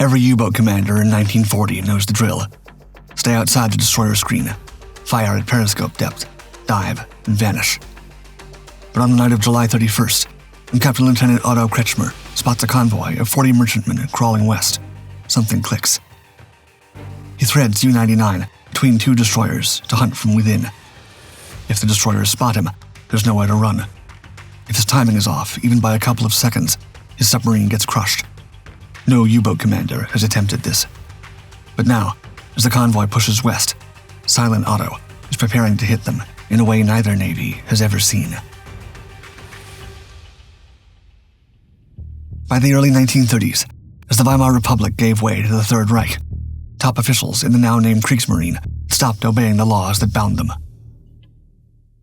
Every U-boat commander in 1940 knows the drill. Stay outside the destroyer screen, fire at periscope depth, dive, and vanish. But on the night of July 31st, when Captain Lieutenant Otto Kretschmer spots a convoy of 40 merchantmen crawling west, something clicks. He threads U-99 between two destroyers to hunt from within. If the destroyers spot him, there's nowhere to run. If his timing is off, even by a couple of seconds, his submarine gets crushed. No U-boat commander has attempted this. But now, as the convoy pushes west, Silent Otto is preparing to hit them in a way neither navy has ever seen. By the early 1930s, as the Weimar Republic gave way to the Third Reich, top officials in the now-named Kriegsmarine stopped obeying the laws that bound them.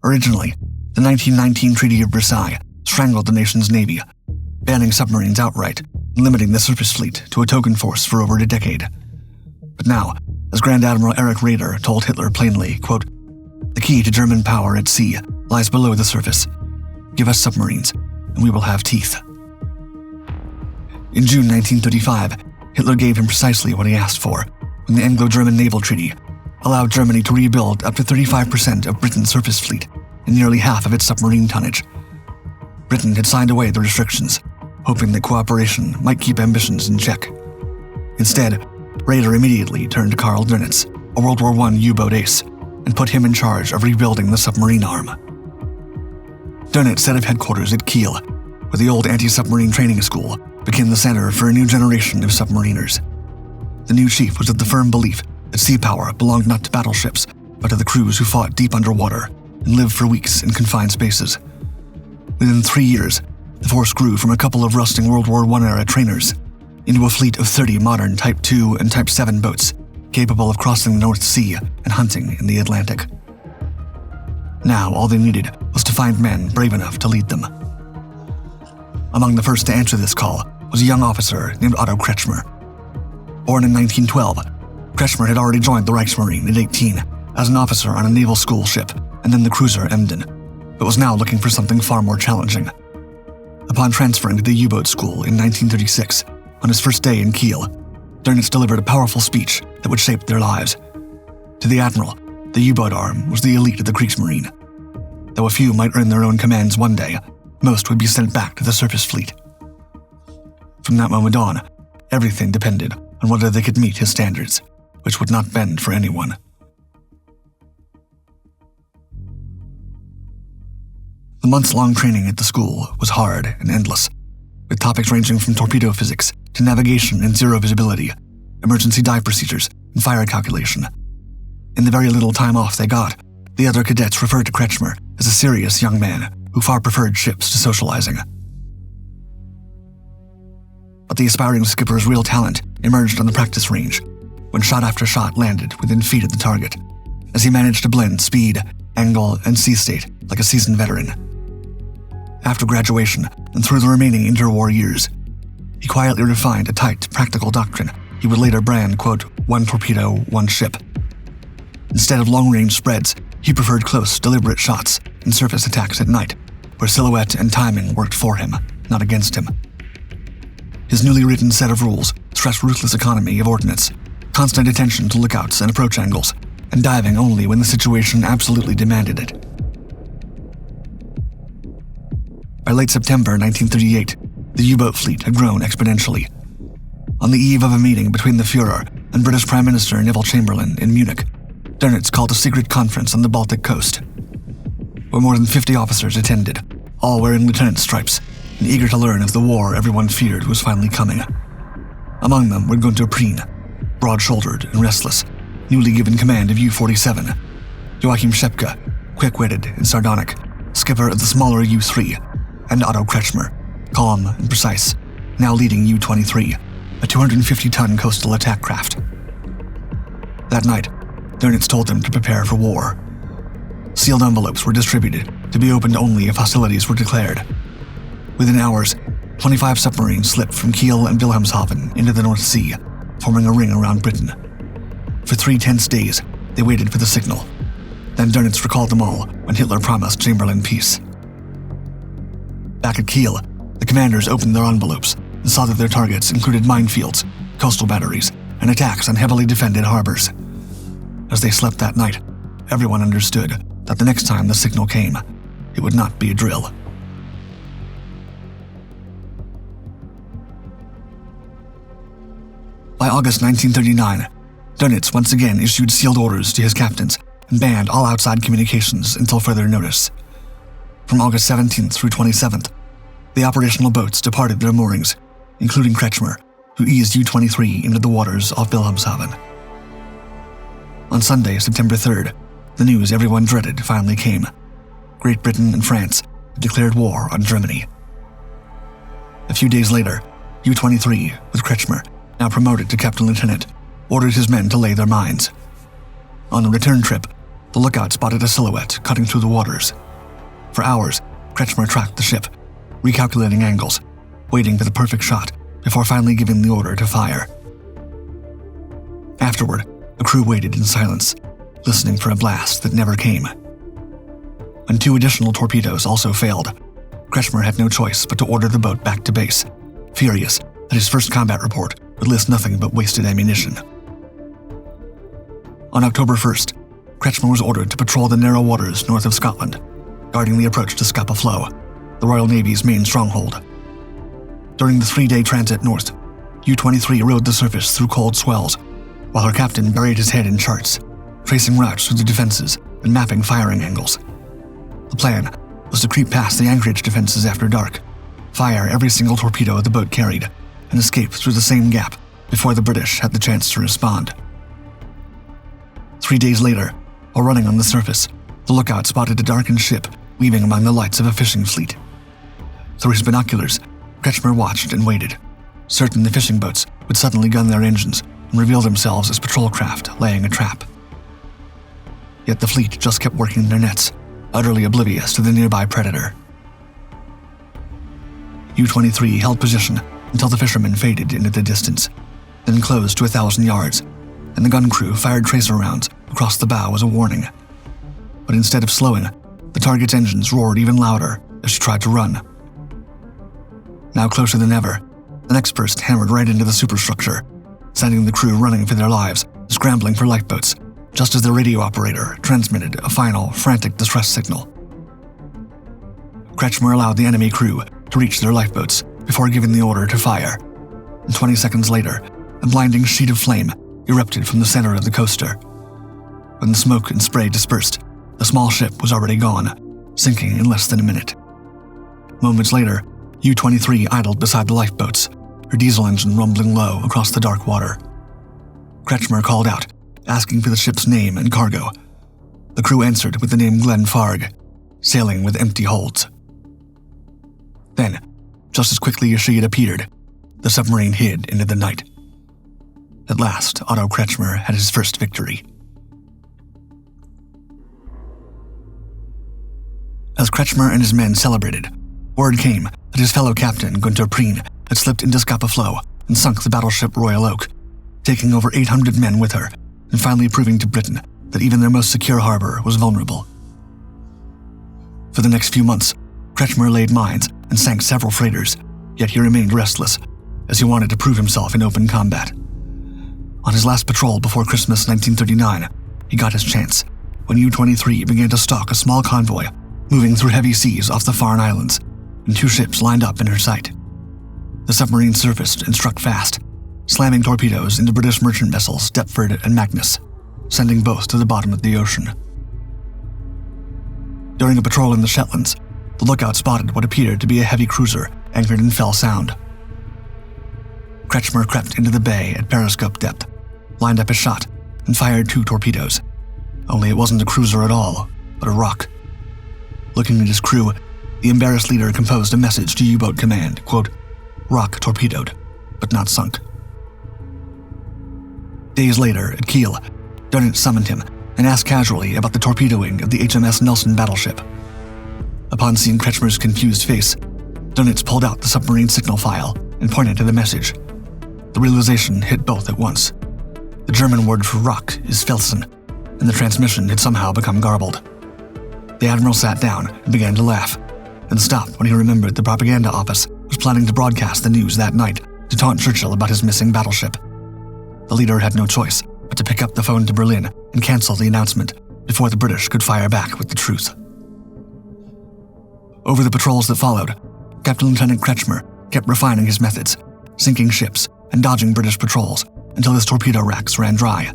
Originally, the 1919 Treaty of Versailles strangled the nation's navy, banning submarines outright and limiting the surface fleet to a token force for over a decade. But now, as Grand Admiral Erich Raeder told Hitler plainly, quote, "The key to German power at sea lies below the surface. Give us submarines, and we will have teeth." In June 1935, Hitler gave him precisely what he asked for when the Anglo-German Naval Treaty allowed Germany to rebuild up to 35% of Britain's surface fleet and nearly half of its submarine tonnage. Britain had signed away the restrictions, hoping that cooperation might keep ambitions in check. Instead, Raeder immediately turned to Karl Dönitz, a World War I U-boat ace, and put him in charge of rebuilding the submarine arm. Dönitz set up headquarters at Kiel, where the old anti-submarine training school became the center for a new generation of submariners. The new chief was of the firm belief that sea power belonged not to battleships, but to the crews who fought deep underwater and lived for weeks in confined spaces. Within 3 years, the force grew from a couple of rusting World War I-era trainers into a fleet of 30 modern Type 2 and Type 7 boats capable of crossing the North Sea and hunting in the Atlantic. Now, all they needed was to find men brave enough to lead them. Among the first to answer this call was a young officer named Otto Kretschmer. Born in 1912, Kretschmer had already joined the Reichsmarine at 18 as an officer on a naval school ship and then the cruiser Emden, but was now looking for something far more challenging. Upon transferring to the U-boat school in 1936, on his first day in Kiel, Dönitz delivered a powerful speech that would shape their lives. To the admiral, the U-boat arm was the elite of the Kriegsmarine. Though a few might earn their own commands one day, most would be sent back to the surface fleet. From that moment on, everything depended on whether they could meet his standards, which would not bend for anyone. The months-long training at the school was hard and endless, with topics ranging from torpedo physics to navigation and zero visibility, emergency dive procedures, and fire calculation. In the very little time off they got, the other cadets referred to Kretschmer as a serious young man who far preferred ships to socializing. But the aspiring skipper's real talent emerged on the practice range, when shot after shot landed within feet of the target, as he managed to blend speed, angle, and sea state like a seasoned veteran. After graduation, and through the remaining interwar years, he quietly refined a tight, practical doctrine he would later brand, quote, "one torpedo, one ship." Instead of long-range spreads, he preferred close, deliberate shots and surface attacks at night, where silhouette and timing worked for him, not against him. His newly written set of rules stressed ruthless economy of ordnance, constant attention to lookouts and approach angles, and diving only when the situation absolutely demanded it. By late September 1938, the U-boat fleet had grown exponentially. On the eve of a meeting between the Führer and British Prime Minister Neville Chamberlain in Munich, Dönitz called a secret conference on the Baltic coast, where more than 50 officers attended, all wearing lieutenant stripes, and eager to learn of the war everyone feared was finally coming. Among them were Günther Prien, broad-shouldered and restless, newly given command of U-47, Joachim Schepke, quick-witted and sardonic, skipper of the smaller U-3, and Otto Kretschmer, calm and precise, now leading U-23, a 250-ton coastal attack craft. That night, Dönitz told them to prepare for war. Sealed envelopes were distributed to be opened only if hostilities were declared. Within hours, 25 submarines slipped from Kiel and Wilhelmshaven into the North Sea, forming a ring around Britain. For 3 tense days, they waited for the signal. Then Dönitz recalled them all when Hitler promised Chamberlain peace. Back at Kiel, the commanders opened their envelopes and saw that their targets included minefields, coastal batteries, and attacks on heavily defended harbors. As they slept that night, everyone understood that the next time the signal came, it would not be a drill. By August 1939, Dönitz once again issued sealed orders to his captains and banned all outside communications until further notice. From August 17th through 27th, the operational boats departed their moorings, including Kretschmer, who eased U-23 into the waters off Wilhelmshaven. On Sunday, September 3rd, the news everyone dreaded finally came. Great Britain and France had declared war on Germany. A few days later, U-23, with Kretschmer, now promoted to captain lieutenant, ordered his men to lay their mines. On the return trip, the lookout spotted a silhouette cutting through the waters. For hours, Kretschmer tracked the ship, recalculating angles, waiting for the perfect shot before finally giving the order to fire. Afterward, the crew waited in silence, listening for a blast that never came. When 2 additional torpedoes also failed, Kretschmer had no choice but to order the boat back to base, furious that his first combat report would list nothing but wasted ammunition. On October 1st, Kretschmer was ordered to patrol the narrow waters north of Scotland, guarding the approach to Scapa Flow, the Royal Navy's main stronghold. During the 3-day transit north, U-23 rode the surface through cold swells, while her captain buried his head in charts, tracing routes through the defenses and mapping firing angles. The plan was to creep past the anchorage defenses after dark, fire every single torpedo the boat carried, and escape through the same gap before the British had the chance to respond. 3 days later, while running on the surface, the lookout spotted a darkened ship weaving among the lights of a fishing fleet. Through his binoculars, Kretschmer watched and waited, certain the fishing boats would suddenly gun their engines and reveal themselves as patrol craft laying a trap. Yet the fleet just kept working their nets, utterly oblivious to the nearby predator. U-23 held position until the fishermen faded into the distance, then closed to 1,000 yards, and the gun crew fired tracer rounds across the bow as a warning. But instead of slowing, the target's engines roared even louder as she tried to run. Now closer than ever, the next burst hammered right into the superstructure, sending the crew running for their lives, scrambling for lifeboats, just as the radio operator transmitted a final, frantic distress signal. Kretschmer allowed the enemy crew to reach their lifeboats before giving the order to fire, and 20 seconds later, a blinding sheet of flame erupted from the center of the coaster. When the smoke and spray dispersed, the small ship was already gone, sinking in less than a minute. Moments later, U-23 idled beside the lifeboats, her diesel engine rumbling low across the dark water. Kretschmer called out, asking for the ship's name and cargo. The crew answered with the name Glenfarg, sailing with empty holds. Then, just as quickly as she had appeared, the submarine hid into the night. At last, Otto Kretschmer had his first victory. As Kretschmer and his men celebrated, word came that his fellow captain, Gunther Prien, had slipped into Scapa Flow and sunk the battleship Royal Oak, taking over 800 men with her, and finally proving to Britain that even their most secure harbor was vulnerable. For the next few months, Kretschmer laid mines and sank several freighters, yet he remained restless, as he wanted to prove himself in open combat. On his last patrol before Christmas 1939, he got his chance, when U-23 began to stalk a small convoy moving through heavy seas off the Farne Islands, and 2 ships lined up in her sight. The submarine surfaced and struck fast, slamming torpedoes into British merchant vessels Deptford and Magnus, sending both to the bottom of the ocean. During a patrol in the Shetlands, the lookout spotted what appeared to be a heavy cruiser anchored in Fell Sound. Kretschmer crept into the bay at periscope depth, lined up his shot, and fired 2 torpedoes. Only it wasn't a cruiser at all, but a rock. Looking at his crew, the embarrassed leader composed a message to U-boat command, quote, "Rock torpedoed, but not sunk." Days later, at Kiel, Dönitz summoned him and asked casually about the torpedoing of the HMS Nelson battleship. Upon seeing Kretschmer's confused face, Dönitz pulled out the submarine signal file and pointed to the message. The realization hit both at once. The German word for rock is Felsen, and the transmission had somehow become garbled. The admiral sat down and began to laugh, and stopped when he remembered the propaganda office was planning to broadcast the news that night to taunt Churchill about his missing battleship. The leader had no choice but to pick up the phone to Berlin and cancel the announcement before the British could fire back with the truth. Over the patrols that followed, Captain Lieutenant Kretschmer kept refining his methods, sinking ships and dodging British patrols until his torpedo racks ran dry.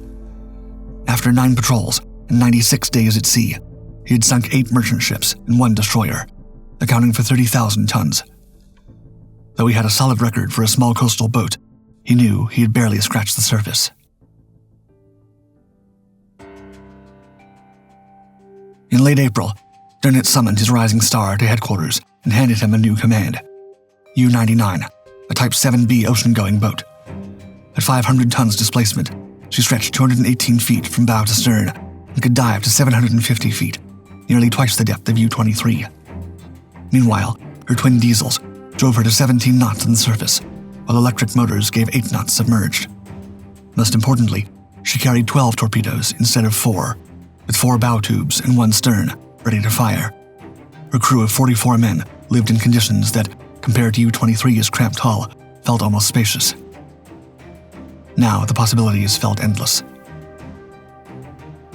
After 9 patrols and 96 days at sea, he had sunk 8 merchant ships and 1 destroyer, accounting for 30,000 tons. Though he had a solid record for a small coastal boat, he knew he had barely scratched the surface. In late April, Dönitz summoned his rising star to headquarters and handed him a new command. U-99, a Type 7B ocean-going boat. At 500 tons displacement, she stretched 218 feet from bow to stern and could dive to 750 feet, nearly twice the depth of U-23. Meanwhile, her twin diesels drove her to 17 knots on the surface, while electric motors gave 8 knots submerged. Most importantly, she carried 12 torpedoes instead of 4, with 4 bow tubes and 1 stern, ready to fire. Her crew of 44 men lived in conditions that, compared to U-23's cramped hull, felt almost spacious. Now the possibilities felt endless.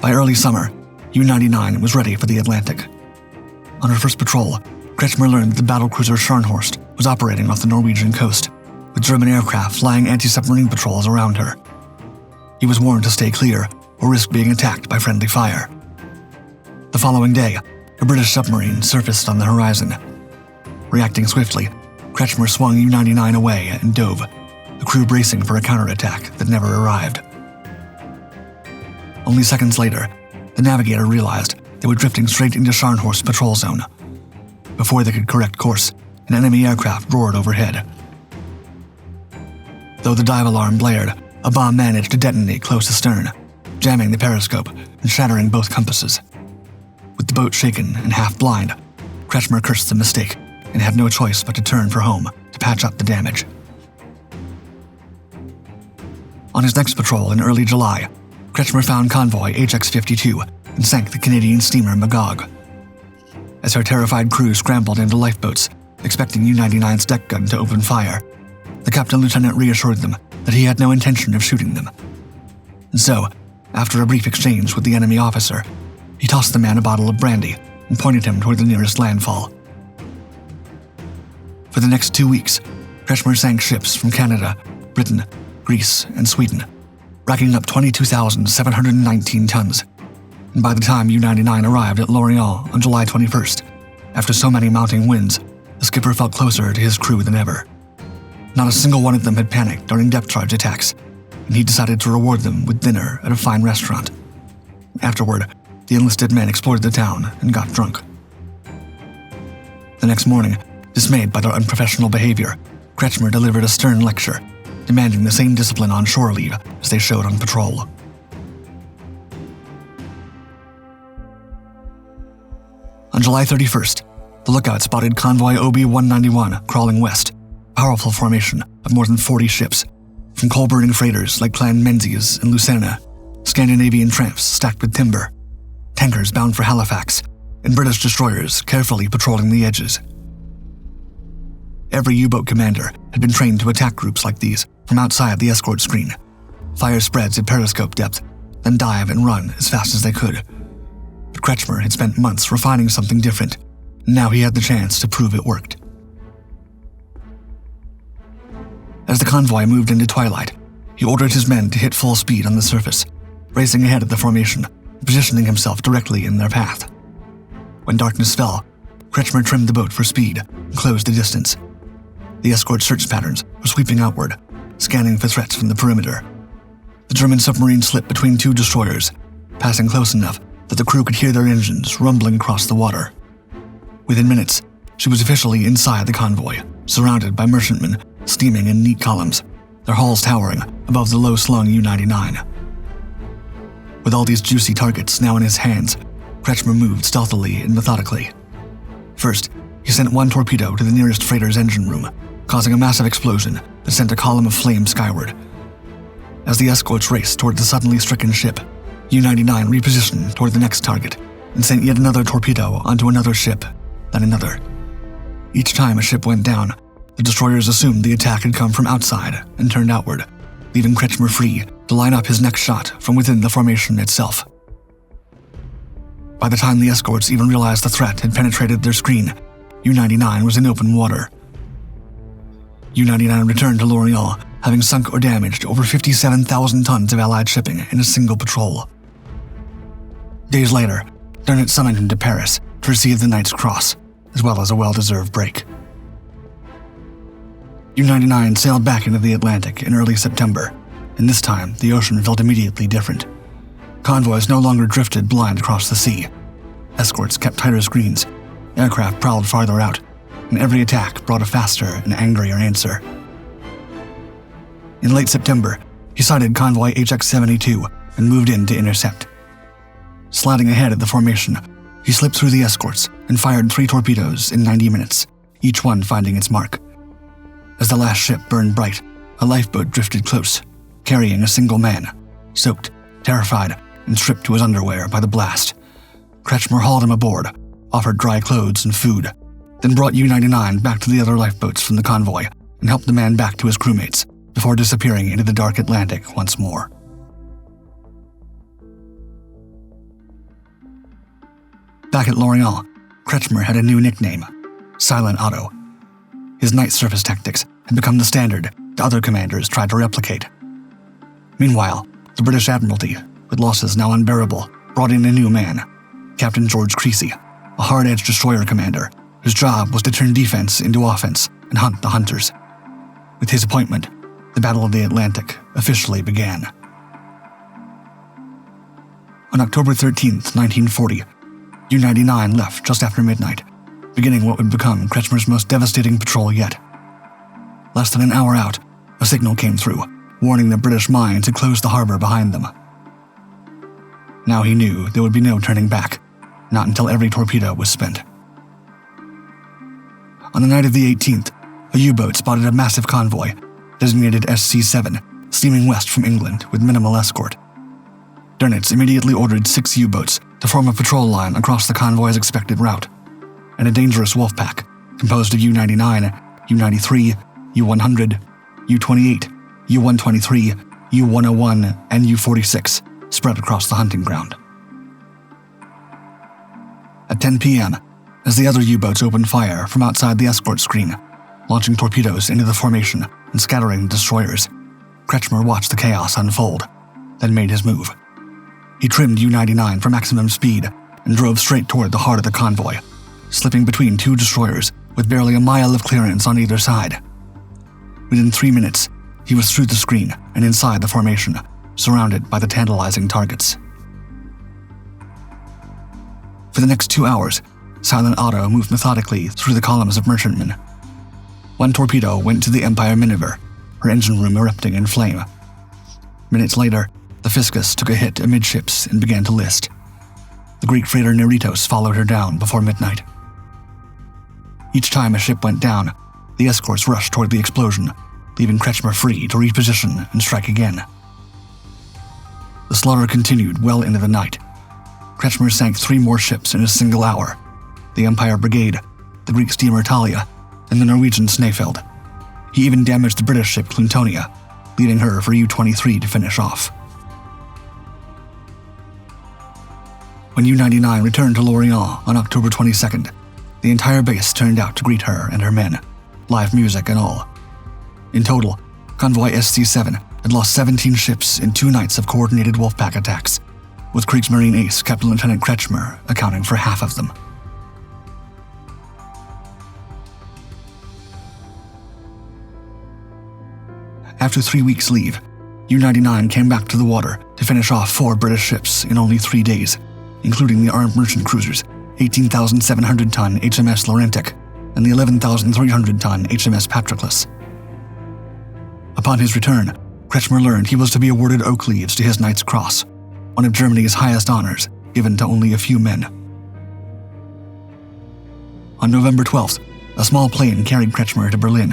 By early summer, U-99 was ready for the Atlantic. On her first patrol, Kretschmer learned that the battlecruiser Scharnhorst was operating off the Norwegian coast, with German aircraft flying anti-submarine patrols around her. He was warned to stay clear or risk being attacked by friendly fire. The following day, a British submarine surfaced on the horizon. Reacting swiftly, Kretschmer swung U-99 away and dove, the crew bracing for a counterattack that never arrived. Only seconds later, the navigator realized they were drifting straight into Scharnhorst's patrol zone. Before they could correct course, an enemy aircraft roared overhead. Though the dive alarm blared, a bomb managed to detonate close astern, jamming the periscope and shattering both compasses. With the boat shaken and half blind, Kretschmer cursed the mistake and had no choice but to turn for home to patch up the damage. On his next patrol in early July, Kretschmer found convoy HX-52 and sank the Canadian steamer Magog. As her terrified crew scrambled into lifeboats, expecting U-99's deck gun to open fire, the captain lieutenant reassured them that he had no intention of shooting them. And so, after a brief exchange with the enemy officer, he tossed the man a bottle of brandy and pointed him toward the nearest landfall. For the next 2 weeks, Kretschmer sank ships from Canada, Britain, Greece, and Sweden, racking up 22,719 tons. And by the time U-99 arrived at Lorient on July 21st, after so many mounting winds, the skipper felt closer to his crew than ever. Not a single one of them had panicked during depth charge attacks, and he decided to reward them with dinner at a fine restaurant. Afterward, the enlisted men explored the town and got drunk. The next morning, dismayed by their unprofessional behavior, Kretschmer delivered a stern lecture, demanding the same discipline on shore leave as they showed on patrol. On July 31st, the lookout spotted convoy OB-191 crawling west, a powerful formation of more than 40 ships, from coal-burning freighters like Clan Menzies and Lucerne, Scandinavian tramps stacked with timber, tankers bound for Halifax, and British destroyers carefully patrolling the edges. Every U-boat commander had been trained to attack groups like these from outside the escort screen, fire spreads at periscope depth, then dive and run as fast as they could. But Kretschmer had spent months refining something different, and now he had the chance to prove it worked. As the convoy moved into twilight, he ordered his men to hit full speed on the surface, racing ahead of the formation, positioning himself directly in their path. When darkness fell, Kretschmer trimmed the boat for speed and closed the distance. The escort search patterns were sweeping outward, scanning for threats from the perimeter. The German submarine slipped between 2 destroyers, passing close enough that the crew could hear their engines rumbling across the water. Within minutes, she was officially inside the convoy, surrounded by merchantmen steaming in neat columns, their hulls towering above the low-slung U-99. With all these juicy targets now in his hands, Kretschmer moved stealthily and methodically. First, he sent 1 torpedo to the nearest freighter's engine room, causing a massive explosion that sent a column of flame skyward. As the escorts raced toward the suddenly stricken ship, U-99 repositioned toward the next target and sent yet another torpedo onto another ship, then another. Each time a ship went down, the destroyers assumed the attack had come from outside and turned outward, leaving Kretschmer free to line up his next shot from within the formation itself. By the time the escorts even realized the threat had penetrated their screen, U-99 was in open water. U-99 returned to Lorient, having sunk or damaged over 57,000 tons of Allied shipping in a single patrol. Days later, Dönitz summoned him to Paris to receive the Knight's Cross, as well as a well-deserved break. U-99 sailed back into the Atlantic in early September, and this time the ocean felt immediately different. Convoys no longer drifted blind across the sea. Escorts kept tighter screens, aircraft prowled farther out, and every attack brought a faster and angrier answer. In late September, he sighted convoy HX-72 and moved in to intercept. Sliding ahead of the formation, he slipped through the escorts and fired 3 torpedoes in 90 minutes, each one finding its mark. As the last ship burned bright, a lifeboat drifted close, carrying a single man, soaked, terrified, and stripped to his underwear by the blast. Kretschmer hauled him aboard, offered dry clothes and food, then brought U-99 back to the other lifeboats from the convoy and helped the man back to his crewmates before disappearing into the dark Atlantic once more. Back at Lorient, Kretschmer had a new nickname, Silent Otto. His night surface tactics had become the standard the other commanders tried to replicate. Meanwhile, the British Admiralty, with losses now unbearable, brought in a new man, Captain George Creasy, a hard-edged destroyer commander whose job was to turn defense into offense and hunt the hunters. With his appointment, the Battle of the Atlantic officially began. On October 13th, 1940, U-99 left just after midnight, beginning what would become Kretschmer's most devastating patrol yet. Less than an hour out, a signal came through, warning the British mines had closed the harbor behind them. Now he knew there would be no turning back, not until every torpedo was spent. On the night of the 18th, a U-boat spotted a massive convoy, designated SC-7, steaming west from England with minimal escort. Dönitz immediately ordered 6 U-boats to form a patrol line across the convoy's expected route, and a dangerous wolf pack composed of U-99, U-93, U-100, U-28, U-123, U-101, and U-46 spread across the hunting ground. At 10 p.m., as the other U-boats opened fire from outside the escort screen, launching torpedoes into the formation and scattering the destroyers, Kretschmer watched the chaos unfold, then made his move. He trimmed U-99 for maximum speed and drove straight toward the heart of the convoy, slipping between 2 destroyers with barely a mile of clearance on either side. Within 3 minutes, he was through the screen and inside the formation, surrounded by the tantalizing targets. For the next 2 hours, Silent Otto moved methodically through the columns of merchantmen. 1 torpedo went to the Empire Miniver, her engine room erupting in flame. Minutes later, the Fiscus took a hit amidships and began to list. The Greek freighter Neritos followed her down before midnight. Each time a ship went down, the escorts rushed toward the explosion, leaving Kretschmer free to reposition and strike again. The slaughter continued well into the night. Kretschmer sank 3 more ships in a single hour: the Empire Brigade, the Greek steamer Thalia, and the Norwegian Snæfell. He even damaged the British ship Cluntonia, leaving her for U-23 to finish off. When U-99 returned to Lorient on October 22nd, the entire base turned out to greet her and her men, live music and all. In total, Convoy SC-7 had lost 17 ships in 2 nights of coordinated Wolfpack attacks, with Kriegsmarine ace Captain Lieutenant Kretschmer accounting for half of them. After 3 weeks' leave, U-99 came back to the water to finish off 4 British ships in only 3 days, including the armed merchant cruisers 18,700-ton HMS Laurentic and the 11,300-ton HMS Patroclus. Upon his return, Kretschmer learned he was to be awarded oak leaves to his Knight's Cross, one of Germany's highest honors given to only a few men. On November 12th, a small plane carried Kretschmer to Berlin,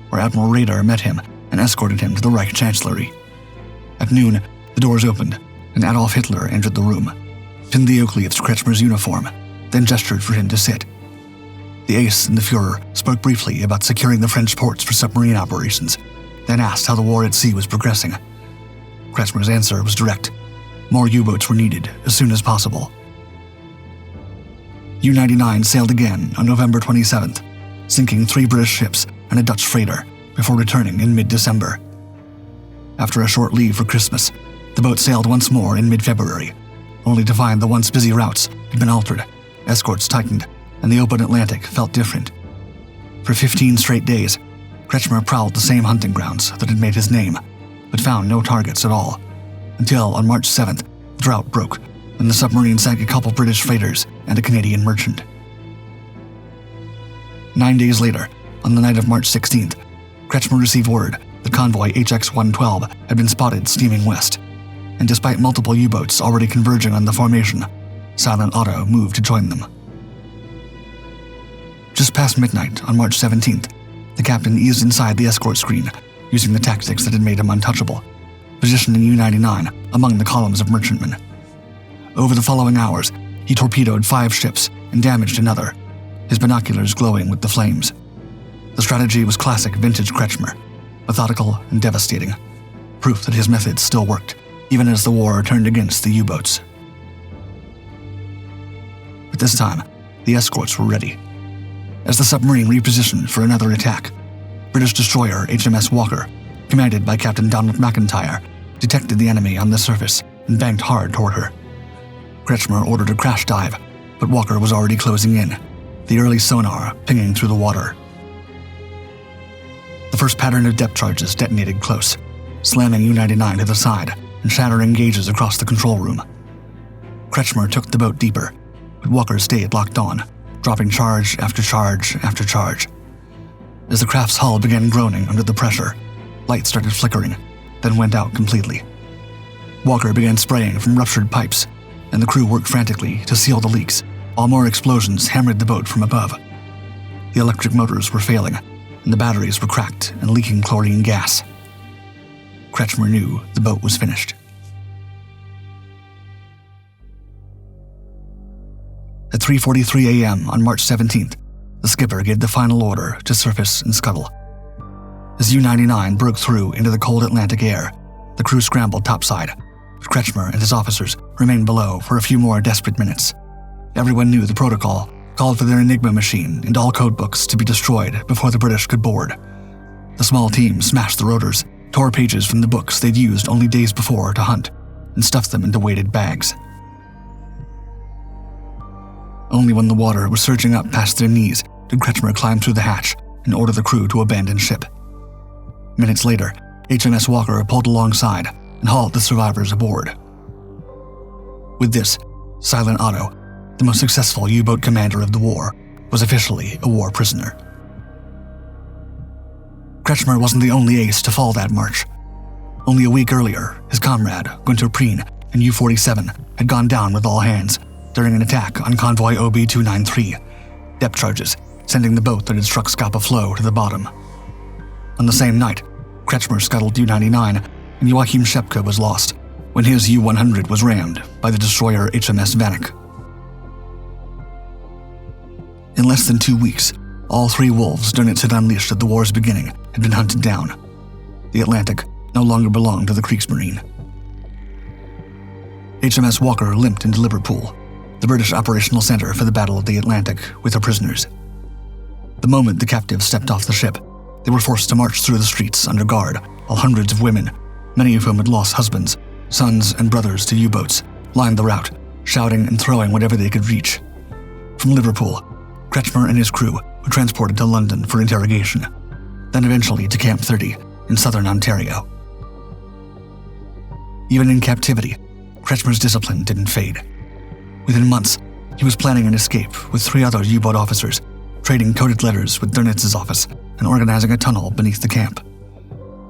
where Admiral Raeder met him and escorted him to the Reich Chancellery. At noon, the doors opened, and Adolf Hitler entered the room, pinned the oak leaves to Kretschmer's uniform, then gestured for him to sit. The ace and the Fuhrer spoke briefly about securing the French ports for submarine operations, then asked how the war at sea was progressing. Kretschmer's answer was direct. More U-boats were needed as soon as possible. U-99 sailed again on November 27th, sinking 3 British ships and a Dutch freighter before returning in mid-December. After a short leave for Christmas, the boat sailed once more in mid-February, only to find the once busy routes had been altered, escorts tightened, and the open Atlantic felt different. For 15 straight days, Kretschmer prowled the same hunting grounds that had made his name, but found no targets at all, until on March 7th, the drought broke when the submarine sank a couple British freighters and a Canadian merchant. 9 days later, on the night of March 16th, Kretschmer received word that convoy HX-112 had been spotted steaming west, and despite multiple U-boats already converging on the formation, Silent Otto moved to join them. Just past midnight on March 17th, the captain eased inside the escort screen, using the tactics that had made him untouchable, positioning U-99 among the columns of merchantmen. Over the following hours, he torpedoed 5 ships and damaged another, his binoculars glowing with the flames. The strategy was classic vintage Kretschmer, methodical and devastating, proof that his methods still worked, even as the war turned against the U-boats. But this time, the escorts were ready. As the submarine repositioned for another attack, British destroyer HMS Walker, commanded by Captain Donald McIntyre, detected the enemy on the surface and banked hard toward her. Kretschmer ordered a crash dive, but Walker was already closing in, the early sonar pinging through the water. The first pattern of depth charges detonated close, slamming U-99 to the side and shattering gauges across the control room. Kretschmer took the boat deeper, but Walker stayed locked on, dropping charge after charge after charge. As the craft's hull began groaning under the pressure, lights started flickering, then went out completely. Walker began spraying from ruptured pipes, and the crew worked frantically to seal the leaks, while more explosions hammered the boat from above. The electric motors were failing, and the batteries were cracked and leaking chlorine gas. Kretschmer knew the boat was finished. At 3:43 a.m. on March 17th, the skipper gave the final order to surface and scuttle. As U-99 broke through into the cold Atlantic air, the crew scrambled topside, but Kretschmer and his officers remained below for a few more desperate minutes. Everyone knew the protocol called for their Enigma machine and all codebooks to be destroyed before the British could board. The small team smashed the rotors, tore pages from the books they'd used only days before to hunt, and stuffed them into weighted bags. Only when the water was surging up past their knees did Kretschmer climb through the hatch and order the crew to abandon ship. Minutes later, HMS Walker pulled alongside and hauled the survivors aboard. With this, Silent Otto, the most successful U-boat commander of the war, was officially a war prisoner. Kretschmer wasn't the only ace to fall that March. Only a week earlier, his comrade, Günther Prien, in U-47, had gone down with all hands during an attack on convoy OB-293, depth charges sending the boat that had struck Scapa Flow to the bottom. On the same night, Kretschmer scuttled U-99 and Joachim Schepke was lost when his U-100 was rammed by the destroyer HMS Vanek. In less than 2 weeks, all 3 wolves Dönitz had unleashed at the war's beginning had been hunted down. The Atlantic no longer belonged to the Kriegsmarine. HMS Walker limped into Liverpool, the British operational center for the Battle of the Atlantic, with her prisoners. The moment the captives stepped off the ship, they were forced to march through the streets under guard, while hundreds of women, many of whom had lost husbands, sons, and brothers to U-boats, lined the route, shouting and throwing whatever they could reach. From Liverpool, Kretschmer and his crew were transported to London for interrogation, then eventually to Camp 30 in southern Ontario. Even in captivity, Kretschmer's discipline didn't fade. Within months, he was planning an escape with 3 other U-boat officers, trading coded letters with Dönitz's office and organizing a tunnel beneath the camp.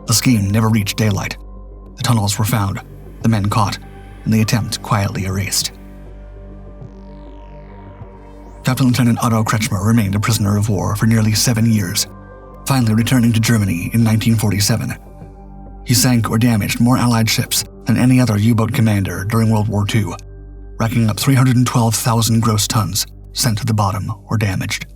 The scheme never reached daylight. The tunnels were found, the men caught, and the attempt quietly erased. Captain Lieutenant Otto Kretschmer remained a prisoner of war for nearly 7 years, finally returning to Germany in 1947. He sank or damaged more Allied ships than any other U-boat commander during World War II, racking up 312,000 gross tons sent to the bottom or damaged.